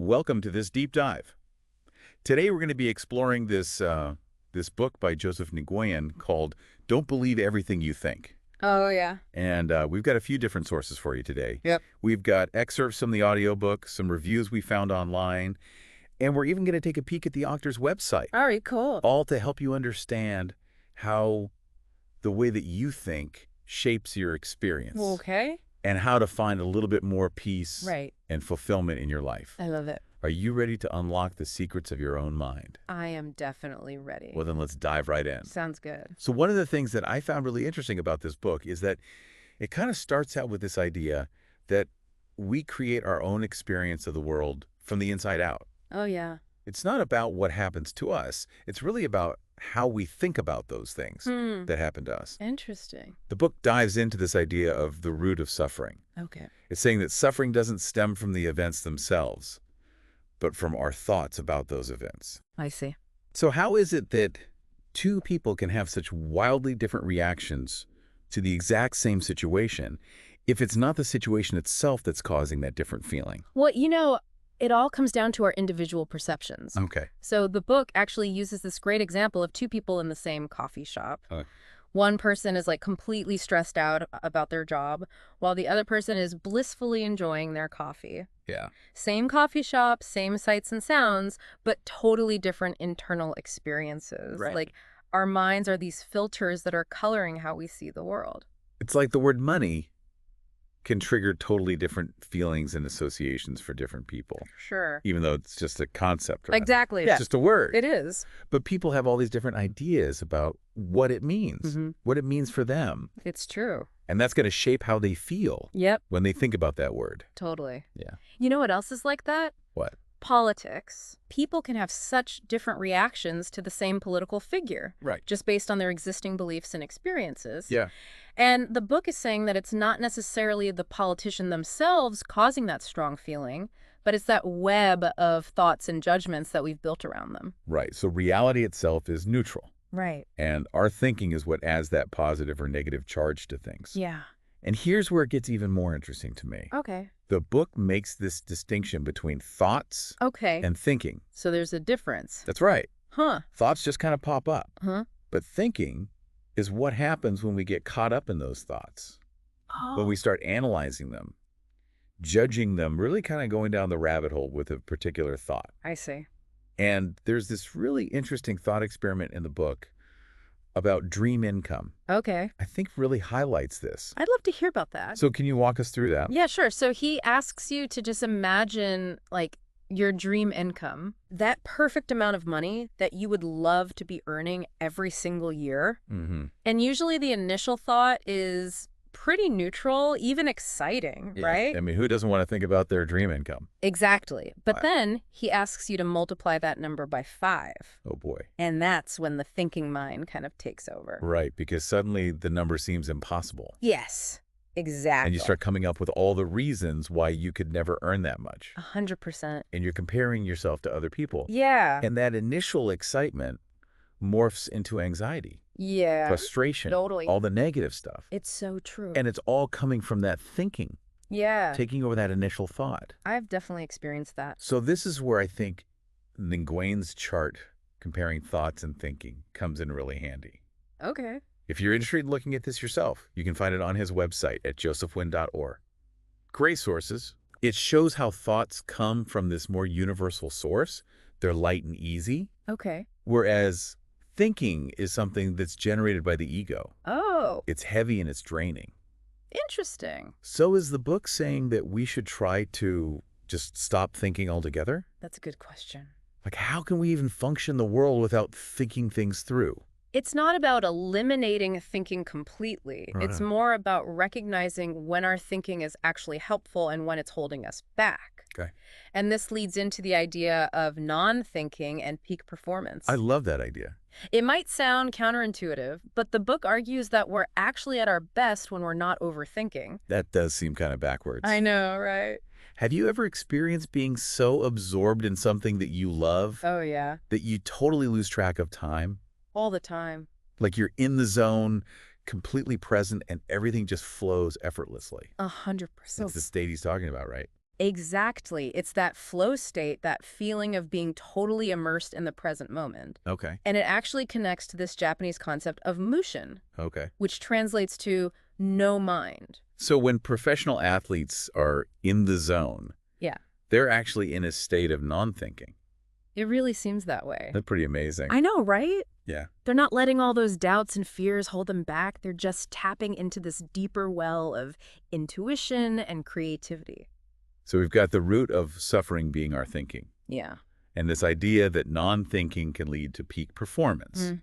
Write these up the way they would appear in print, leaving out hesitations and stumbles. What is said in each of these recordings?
Welcome to this deep dive. Today we're going to be exploring this book by Joseph Nguyen called "Don't Believe Everything You Think." Oh, yeah. And we've got a few different sources for you today. Yep. We've got excerpts from the audiobook, some reviews we found online, and we're even going to take a peek at the author's website, All right, cool. all to help you understand how the way that you think shapes your experience. Okay. And how to find a little bit more peace Right. and fulfillment in your life. I love it. Are you ready to unlock the secrets of your own mind? I am definitely ready. Well, then let's dive right in. Sounds good. So one of the things that I found really interesting about this book is that it kind of starts out with this idea that we create our own experience of the world from the inside out. Oh, yeah. It's not about what happens to us. It's really about how we think about those things that happen to us. Interesting. The book dives into this idea of the root of suffering. Okay. It's saying that suffering doesn't stem from the events themselves, but from our thoughts about those events. I see. So how is it that two people can have such wildly different reactions to the exact same situation if it's not the situation itself that's causing that different feeling? Well, it all comes down to our individual perceptions. Okay. So the book actually uses this great example of two people in the same coffee shop. Uh. One person is like completely stressed out about their job, while the other person is blissfully enjoying their coffee. Yeah. Same coffee shop, same sights and sounds, but totally different internal experiences. Right. Like our minds are these filters that are coloring how we see the world. It's like the word money can trigger totally different feelings and associations for different people, Sure. even though it's just a concept. Right? Exactly. It's just a word. It is. But people have all these different ideas about what it means, what it means for them. It's true. And that's going to shape how they feel Yep. when they think about that word. Totally. Yeah. You know what else is like that? What? Politics. People can have such different reactions to the same political figure. Right. Just based on their existing beliefs and experiences. Yeah. And the book is saying that it's not necessarily the politician themselves causing that strong feeling, but it's that web of thoughts and judgments that we've built around them. Right. So reality itself is neutral. Right. And our thinking is what adds that positive or negative charge to things. Yeah. And here's where it gets even more interesting to me. Okay. The book makes this distinction between thoughts Okay. and thinking. So there's a difference. That's right. Huh. Thoughts just kind of pop up. Huh. But thinking is what happens when we get caught up in those thoughts. Oh. When we start analyzing them, judging them, really kind of going down the rabbit hole with a particular thought. I see. And there's this really interesting thought experiment in the book about dream income. Okay. I think really highlights this. I'd love to hear about that. So can you walk us through that? Yeah, sure. So he asks you to just imagine, like, your dream income, that perfect amount of money that you would love to be earning every single year. Mm-hmm. And usually the initial thought is pretty neutral, even exciting, right? I mean, who doesn't want to think about their dream income? Exactly. But Right. then he asks you to multiply that number by 5. Oh, boy. And that's when the thinking mind kind of takes over. Right, because suddenly the number seems impossible. Yes, exactly. And you start coming up with all the reasons why you could never earn that much. 100%. And you're comparing yourself to other people. Yeah. And that initial excitement morphs into anxiety, Yeah. frustration, Totally. all the negative stuff. It's so true. And it's all coming from that thinking, yeah. taking over that initial thought. I've definitely experienced that. So this is where I think Nguyen's chart comparing thoughts and thinking comes in really handy. Okay. If you're interested in looking at this yourself, you can find it on his website at josephwnguyen.org. Great sources. It shows how thoughts come from this more universal source. They're light and easy, Okay. whereas thinking is something that's generated by the ego. Oh, It's heavy and it's draining. interesting. So is the book saying that we should try to just stop thinking altogether? That's a good question. Like, how can we even function the world without thinking things through? It's not about eliminating thinking completely. Right. It's more about recognizing when our thinking is actually helpful and when it's holding us back. Okay. And this leads into the idea of non-thinking and peak performance. I love that idea. It might sound counterintuitive, but the book argues that we're actually at our best when we're not overthinking. That does seem kind of backwards. I know, right? Have you ever experienced being so absorbed in something that you love Oh, yeah. that you totally lose track of time? All the time. Like you're in the zone, completely present, and everything just flows effortlessly. 100%. That's the state he's talking about, right? Exactly. It's that flow state, that feeling of being totally immersed in the present moment. Okay. And it actually connects to this Japanese concept of mushin, Okay. which translates to no mind. So when professional athletes are in the zone, Yeah, they're actually in a state of non-thinking. it really seems that way. That's pretty amazing. I know, right? Yeah. They're not letting all those doubts and fears hold them back. They're just tapping into this deeper well of intuition and creativity. So we've got the root of suffering being our thinking, Yeah. and this idea that non-thinking can lead to peak performance.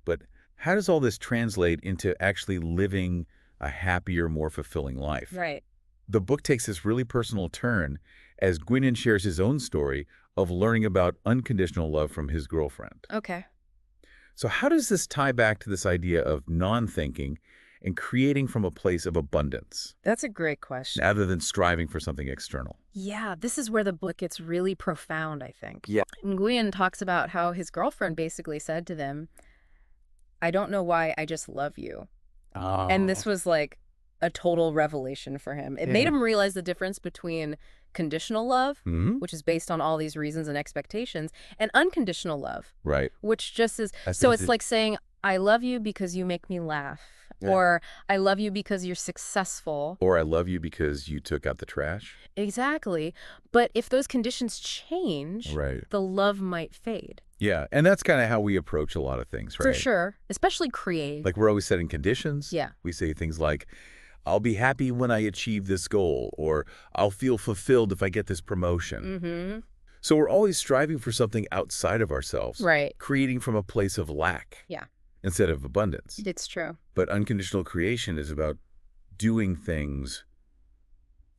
But how does all this translate into actually living a happier, more fulfilling life? Right. The book takes this really personal turn as Nguyen shares his own story of learning about unconditional love from his girlfriend. Okay. So how does this tie back to this idea of non-thinking and creating from a place of abundance, That's a great question. rather than striving for something external? Yeah, this is where the book gets really profound, I think. Yeah. Nguyen talks about how his girlfriend basically said to them, I don't know why, I just love you. Oh. And this was like a total revelation for him. It made him realize the difference between conditional love, which is based on all these reasons and expectations, and unconditional love, Right. which just is, That's so the it's like saying, I love you because you make me laugh, or I love you because you're successful. Or I love you because you took out the trash. Exactly. But if those conditions change, Right. the love might fade. Yeah, and that's kind of how we approach a lot of things, right? For sure. Especially creative. Like we're always setting conditions. Yeah. We say things like, I'll be happy when I achieve this goal, or I'll feel fulfilled if I get this promotion. So we're always striving for something outside of ourselves, Right. creating from a place of lack Yeah. instead of abundance. It's true. But unconditional creation is about doing things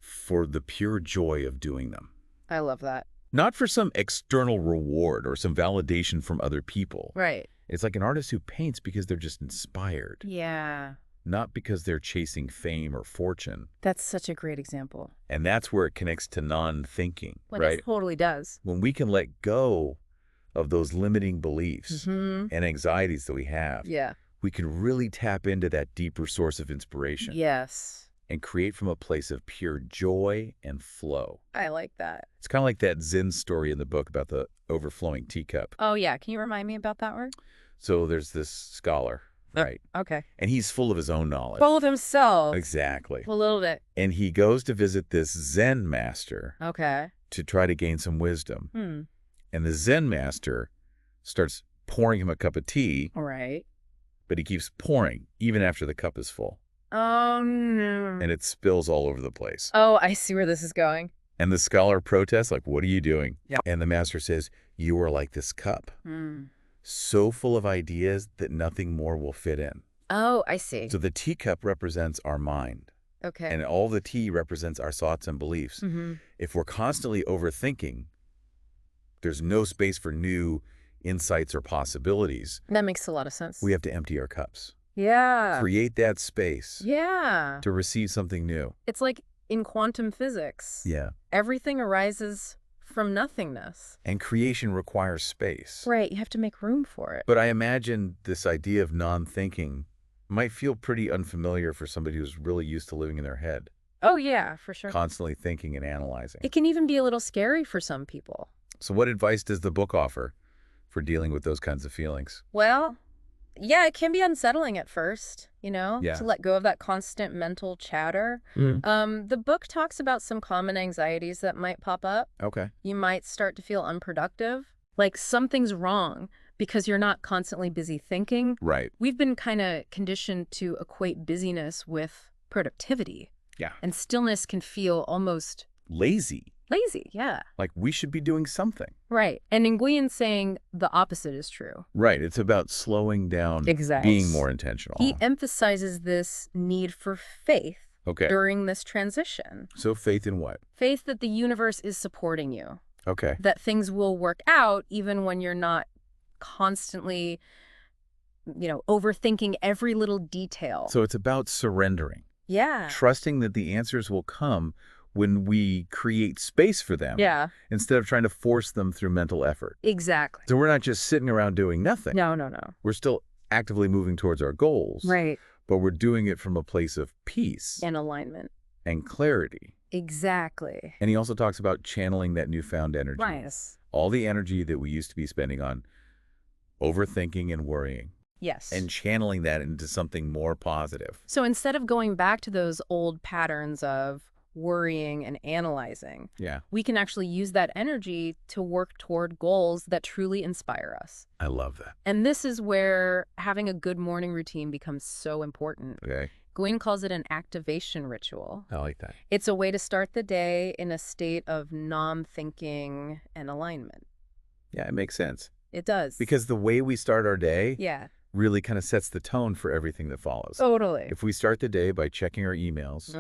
for the pure joy of doing them. I love that. Not for some external reward or some validation from other people. Right. It's like an artist who paints because they're just inspired, Yeah. not because they're chasing fame or fortune. That's such a great example. And that's where it connects to non-thinking, When right? it totally does. When we can let go of those limiting beliefs Mm-hmm. and anxieties that we have, Yeah. we can really tap into that deeper source of inspiration Yes. and create from a place of pure joy and flow. I like that. It's kind of like that Zen story in the book about the overflowing teacup. Oh, yeah. Can you remind me about that word? So there's this scholar, right? Okay. And he's full of his own knowledge. Full of himself. Exactly. A little bit. And he goes to visit this Zen master Okay. to try to gain some wisdom. Hmm. And the Zen master starts pouring him a cup of tea, All right. but he keeps pouring even after the cup is full. Oh, no. And it spills all over the place. Oh, I see where this is going. And the scholar protests, like, what are you doing? Yeah. And the master says, you are like this cup, Hmm. so full of ideas that nothing more will fit in. Oh, I see. So the teacup represents our mind, Okay. and all the tea represents our thoughts and beliefs. Mm-hmm. If we're constantly overthinking, there's no space for new insights or possibilities. That makes a lot of sense. We have to empty our cups. Yeah. Create that space Yeah. to receive something new. It's like in quantum physics. Yeah. Everything arises from nothingness. And creation requires space. Right. You have to make room for it. But I imagine this idea of non-thinking might feel pretty unfamiliar for somebody who's really used to living in their head, Oh, yeah, for sure. constantly thinking and analyzing. It can even be a little scary for some people. So what advice does the book offer for dealing with those kinds of feelings? Well, yeah, it can be unsettling at first, Yeah. to let go of that constant mental chatter. The book talks about some common anxieties that might pop up. Okay. You might start to feel unproductive, like something's wrong because you're not constantly busy thinking. Right. We've been kind of conditioned to equate busyness with productivity. Yeah. And stillness can feel almost Lazy. lazy. Yeah. Like we should be doing something. Right. And Nguyen's saying the opposite is true. Right. It's about slowing down, Exactly. being more intentional. He emphasizes this need for faith Okay. during this transition. So faith in what? Faith that the universe is supporting you, Okay. that things will work out even when you're not constantly, overthinking every little detail. So it's about surrendering, yeah. trusting that the answers will come when we create space for them Yeah, instead of trying to force them through mental effort. exactly. So we're not just sitting around doing nothing. No. We're still actively moving towards our goals, Right. but we're doing it from a place of peace And alignment. and clarity. Exactly. And he also talks about channeling that newfound energy. Right. All the energy that we used to be spending on overthinking and worrying, Yes. and channeling that into something more positive. So instead of going back to those old patterns of worrying and analyzing, Yeah, we can actually use that energy to work toward goals that truly inspire us. I love that. And this is where having a good morning routine becomes so important. Okay, Nguyen calls it an activation ritual. I like that. It's a way to start the day in a state of non-thinking and alignment. Yeah, it makes sense. It does. Because the way we start our day Yeah, really kind of sets the tone for everything that follows. totally. If we start the day by checking our emails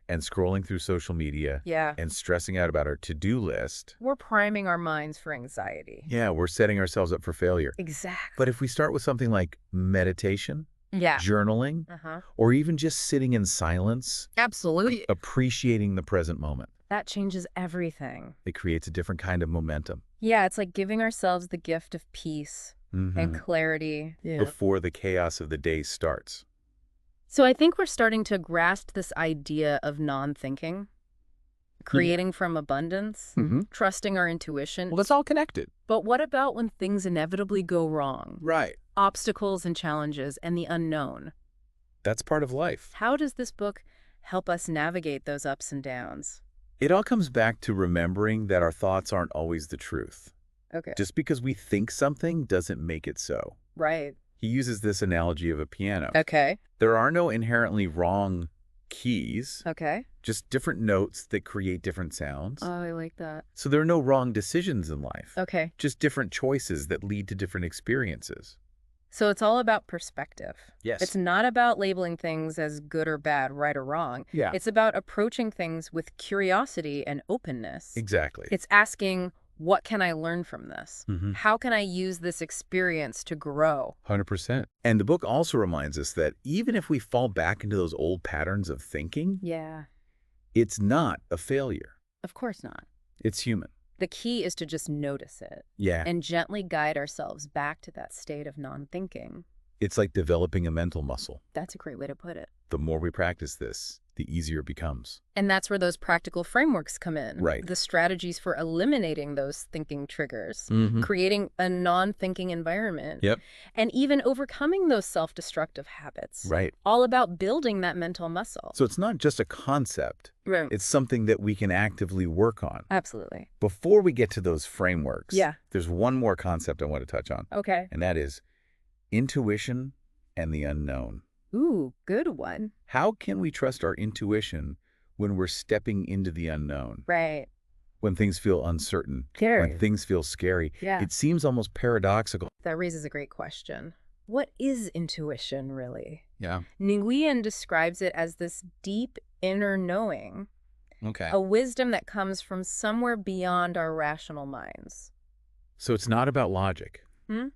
and scrolling through social media Yeah. and stressing out about our to-do list, We're priming our minds for anxiety. yeah, we're setting ourselves up for failure. Exactly. But if we start with something like meditation, Yeah. journaling, or even just sitting in silence, Absolutely. appreciating the present moment, That changes everything. it creates a different kind of momentum. Yeah, it's like giving ourselves the gift of peace and clarity. Before the chaos of the day starts. So I think we're starting to grasp this idea of non-thinking, creating from abundance, trusting our intuition. Well, that's all connected. But what about when things inevitably go wrong? Right. Obstacles and challenges and the unknown. That's part of life. How does this book help us navigate those ups and downs? It all comes back to remembering that our thoughts aren't always the truth. Okay. Just because we think something doesn't make it so. Right. He uses this analogy of a piano. Okay. There are no inherently wrong keys, Okay. just different notes that create different sounds. Oh, I like that. So there are no wrong decisions in life, Okay. just different choices that lead to different experiences. So it's all about perspective. Yes. It's not about labeling things as good or bad, right or wrong. Yeah. It's about approaching things with curiosity and openness. Exactly. It's asking, what can I learn from this? How can I use this experience to grow? 100%. And the book also reminds us that even if we fall back into those old patterns of thinking, Yeah. it's not a failure. Of course not. It's human. The key is to just notice it Yeah. and gently guide ourselves back to that state of non-thinking. It's like developing a mental muscle. That's a great way to put it. The more we practice this, the easier it becomes. And that's where those practical frameworks come in. Right. The strategies for eliminating those thinking triggers, Mhm. creating a non-thinking environment, Yep. and even overcoming those self-destructive habits. Right. All about building that mental muscle. So it's not just a concept. Right. It's something that we can actively work on. Absolutely. Before we get to those frameworks, Yeah. there's one more concept I want to touch on, Okay. and that is intuition and the unknown. Ooh, good one. How can we trust our intuition when we're stepping into the unknown? Right. When things feel uncertain, Scary. when things feel scary, Yeah. it seems almost paradoxical. That raises a great question. What is intuition, really? Yeah. Nguyen describes it as this deep inner knowing, Okay. a wisdom that comes from somewhere beyond our rational minds. So it's not about logic.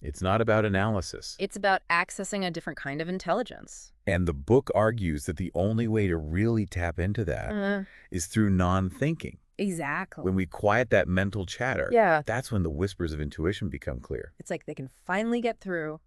It's not about analysis. It's about accessing a different kind of intelligence. And the book argues that the only way to really tap into that is through non-thinking. Exactly. When we quiet that mental chatter, Yeah. that's when the whispers of intuition become clear. It's like they can finally get through.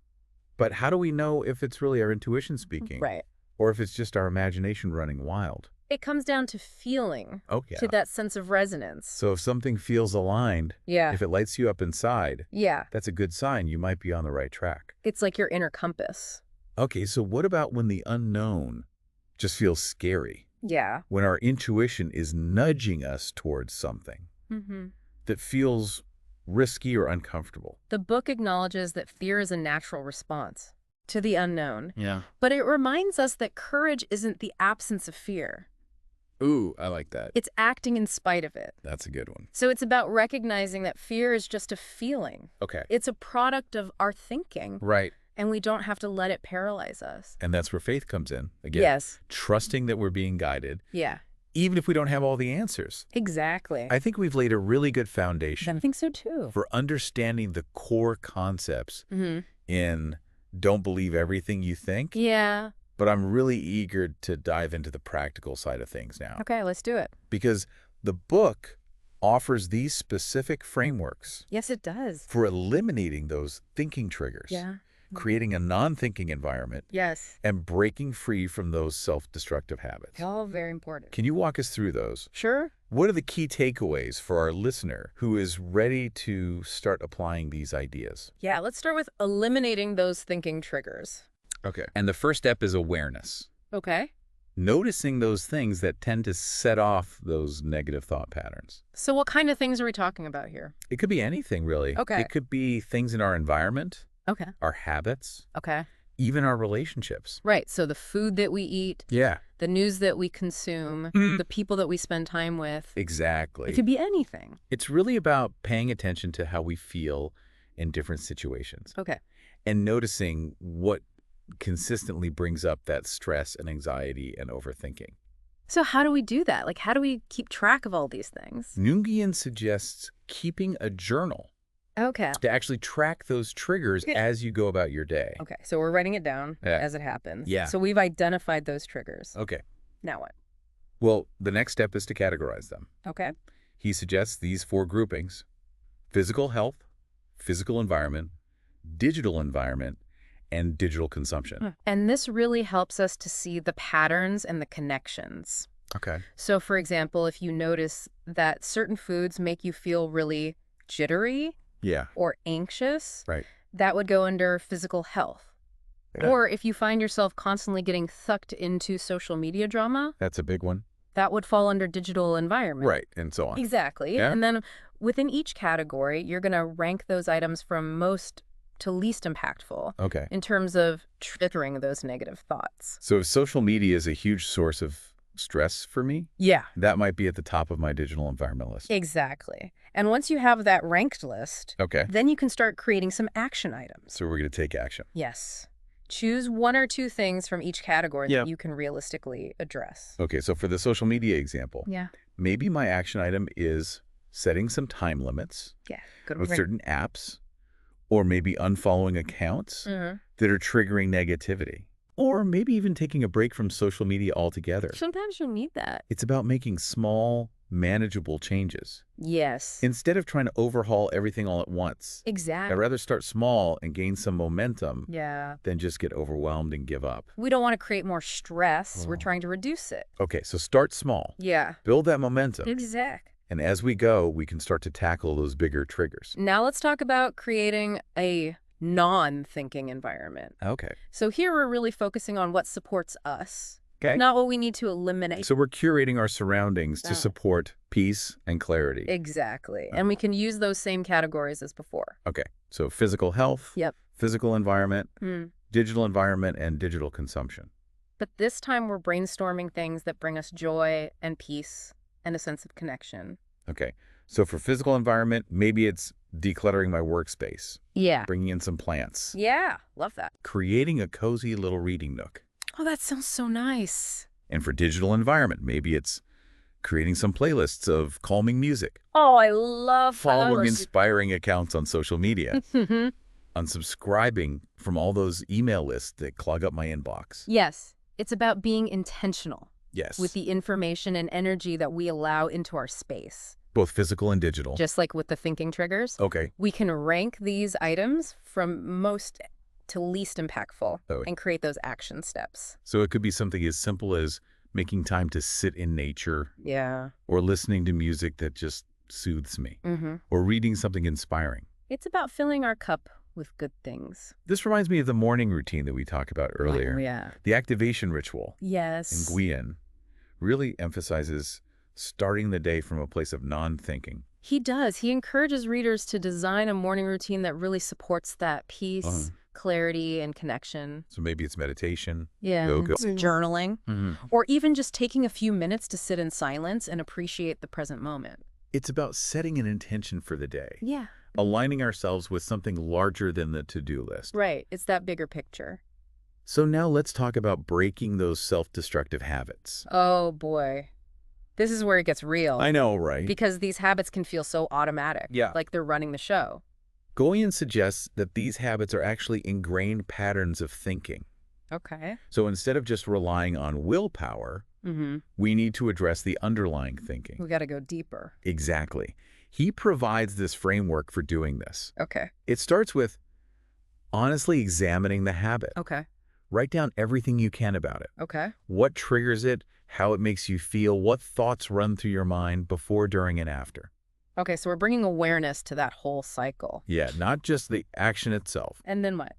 But how do we know if it's really our intuition speaking? Right. Or if it's just our imagination running wild? It comes down to feeling, Oh, yeah. to that sense of resonance. So if something feels aligned, Yeah. if it lights you up inside, Yeah. that's a good sign you might be on the right track. It's like your inner compass. Okay, so what about when the unknown just feels scary? Yeah. When our intuition is nudging us towards something that feels risky or uncomfortable? The book acknowledges that fear is a natural response to the unknown, Yeah. but it reminds us that courage isn't the absence of fear. Ooh, I like that. It's acting in spite of it. That's a good one. So it's about recognizing that fear is just a feeling. Okay. It's a product of our thinking, Right. and we don't have to let it paralyze us. And that's where faith comes in. Again, Yes. trusting that we're being guided, Yeah. even if we don't have all the answers. Exactly. I think we've laid a really good foundation I think so too. for understanding the core concepts in don't believe everything you think. Yeah. But I'm really eager to dive into the practical side of things now. Okay, let's do it. Because the book offers these specific frameworks Yes, it does. for eliminating those thinking triggers. Yeah. creating a non-thinking environment, Yes. and breaking free from those self-destructive habits. All very important. Can you walk us through those? Sure. What are the key takeaways for our listener who is ready to start applying these ideas? Yeah, let's start with eliminating those thinking triggers. Okay. And the first step is awareness. Okay. Noticing those things that tend to set off those negative thought patterns. So what kind of things are we talking about here? It could be anything, really. Okay. It could be things in our environment, Okay. our habits, Okay. even our relationships. Right. So the food that we eat, Yeah, the news that we consume, the people that we spend time with. exactly. It could be anything. It's really about paying attention to how we feel in different situations Okay. and noticing what consistently brings up that stress and anxiety and overthinking. So how do we do that? Like, how do we keep track of all these things? Nguyen suggests keeping a journal Okay. to actually track those triggers Okay. as you go about your day. Okay. So we're writing it down Yeah. as it happens. Yeah. So we've identified those triggers. Okay. Now what? Well, the next step is to categorize them. Okay. He suggests these 4 groupings: physical health, physical environment, digital environment, and digital consumption. And this really helps us to see the patterns and the connections. Okay. So, for example, if you notice that certain foods make you feel really jittery Yeah. or anxious, Right. that would go under physical health. Yeah. Or if you find yourself constantly getting sucked into social media drama, That's a big one. that would fall under digital environment. Right. And so on. Exactly. Yeah. And then within each category, you're going to rank those items from most to least impactful Okay. in terms of triggering those negative thoughts. So if social media is a huge source of stress for me, Yeah. that might be at the top of my digital environment list. Exactly. And once you have that ranked list, Okay. then you can start creating some action items. So we're going to take action. Yes. Choose 1 or 2 things from each category Yeah. that you can realistically address. Okay. So for the social media example, Yeah. maybe my action item is setting some time limits Yeah. Good with certain apps, or maybe unfollowing accounts that are triggering negativity, or maybe even taking a break from social media altogether. Sometimes you'll need that. It's about making small, manageable changes. Yes. Instead of trying to overhaul everything all at once, Exactly. I'd rather start small and gain some momentum Yeah. than just get overwhelmed and give up. We don't want to create more stress. We're Oh. trying to reduce it. Okay, so start small. Yeah. Build that momentum. Exactly. And as we go, we can start to tackle those bigger triggers. Now let's talk about creating a non-thinking environment. Okay. So here we're really focusing on what supports us, Okay. not what we need to eliminate. So we're curating our surroundings to Oh. support peace and clarity. Exactly. And we can use those same categories as before. Okay. So physical health, Yep. physical environment, Mm. digital environment, and digital consumption. But this time we're brainstorming things that bring us joy and peace and a sense of connection. Okay. So for physical environment, maybe it's decluttering my workspace, Yeah. bringing in some plants, Yeah. Love that. creating a cozy little reading nook. Oh, that sounds so nice. And for digital environment, maybe it's creating some playlists of calming music, Oh, I love following those. inspiring accounts on social media, Mhm. unsubscribing from all those email lists that clog up my inbox. Yes. It's about being intentional Yes. with the information and energy that we allow into our space. Both physical and digital. Just like with the thinking triggers, Okay. we can rank these items from most to least impactful Oh. and create those action steps. So it could be something as simple as making time to sit in nature, Yeah. or listening to music that just soothes me, Mm-hmm. or reading something inspiring. It's about filling our cup with good things. This reminds me of the morning routine that we talked about earlier. Oh, yeah. The activation ritual in Yes. Nguyen really emphasizes starting the day from a place of non-thinking. He does. He encourages readers to design a morning routine that really supports that peace, Uh-huh. clarity, and connection. So maybe it's meditation, Yeah. yoga. Journaling. Or even just taking a few minutes to sit in silence and appreciate the present moment. It's about setting an intention for the day, Yeah. aligning ourselves with something larger than the to-do list. Right. It's that bigger picture. So now let's talk about breaking those self-destructive habits. Oh, boy. This is where it gets real. I know, right? Because these habits can feel so automatic. Yeah. Like they're running the show. Nguyen suggests that these habits are actually ingrained patterns of thinking. Okay. So instead of just relying on willpower, Mm-hmm. we need to address the underlying thinking. We got to go deeper. Exactly. He provides this framework for doing this. Okay. It starts with Honestly examining the habit. Okay. Write down everything you can about it. Okay. What triggers it, how it makes you feel, what thoughts run through your mind before, during, and after. Okay, so we're bringing awareness to that whole cycle. Yeah, not just the action itself. And then what?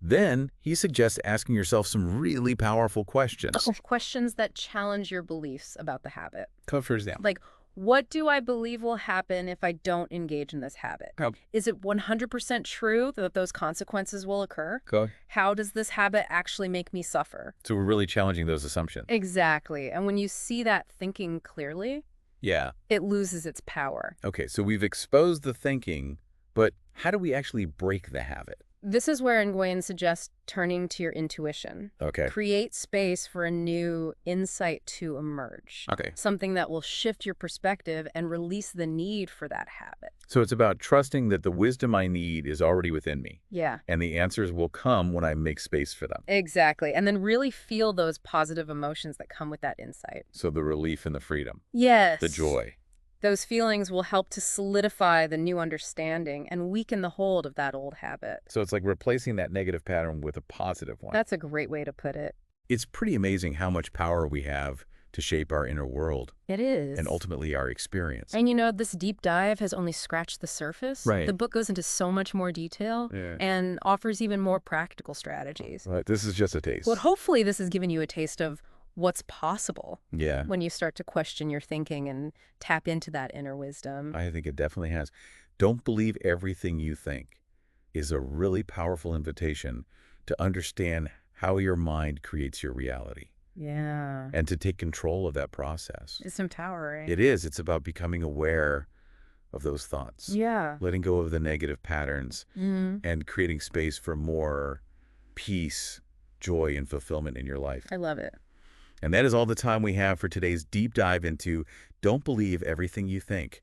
Then he suggests asking yourself some really powerful questions. Questions that challenge your beliefs about the habit. For example. Like, what do I believe will happen if I don't engage in this habit? Is it 100% true that those consequences will occur? How does this habit actually make me suffer? So we're really challenging those assumptions. Exactly. And when you see that thinking clearly, Yeah. it loses its power. Okay, so we've exposed the thinking, but how do we actually break the habit? This is where Nguyen suggests turning to your intuition. Okay. Create space for a new insight to emerge. Okay. Something that will shift your perspective and release the need for that habit. So it's about trusting that the wisdom I need is already within me. Yeah. And the answers will come when I make space for them. Exactly. And then really feel those positive emotions that come with that insight. So the relief and the freedom. Yes. The joy. Those feelings will help to solidify the new understanding and weaken the hold of that old habit. So it's like replacing that negative pattern with a positive one. That's a great way to put it. It's pretty amazing how much power we have to shape our inner world. It is. And ultimately our experience. And you know, this deep dive has only scratched the surface. Right. The book goes into so much more detail and offers even more practical strategies. Right. This is just a taste. Well, hopefully this has given you a taste of what's possible Yeah. when you start to question your thinking and tap into that inner wisdom. I think it definitely has. Don't believe everything you think is a really powerful invitation to understand how your mind creates your reality. Yeah. And to take control of that process. It's empowering. It is. It's about becoming aware of those thoughts. Yeah. Letting go of the negative patterns Mm-hmm. and creating space for more peace, joy, and fulfillment in your life. I love it. And that is all the time we have for today's deep dive into Don't Believe Everything You Think.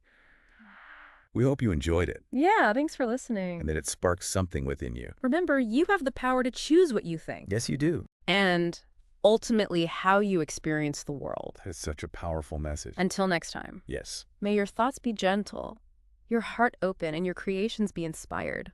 We hope you enjoyed it Yeah, thanks for listening. and that it sparked something within you. Remember, you have the power to choose what you think Yes, you do. and ultimately how you experience the world. That is such a powerful message. Until next time, Yes. may your thoughts be gentle, your heart open, and your creations be inspired.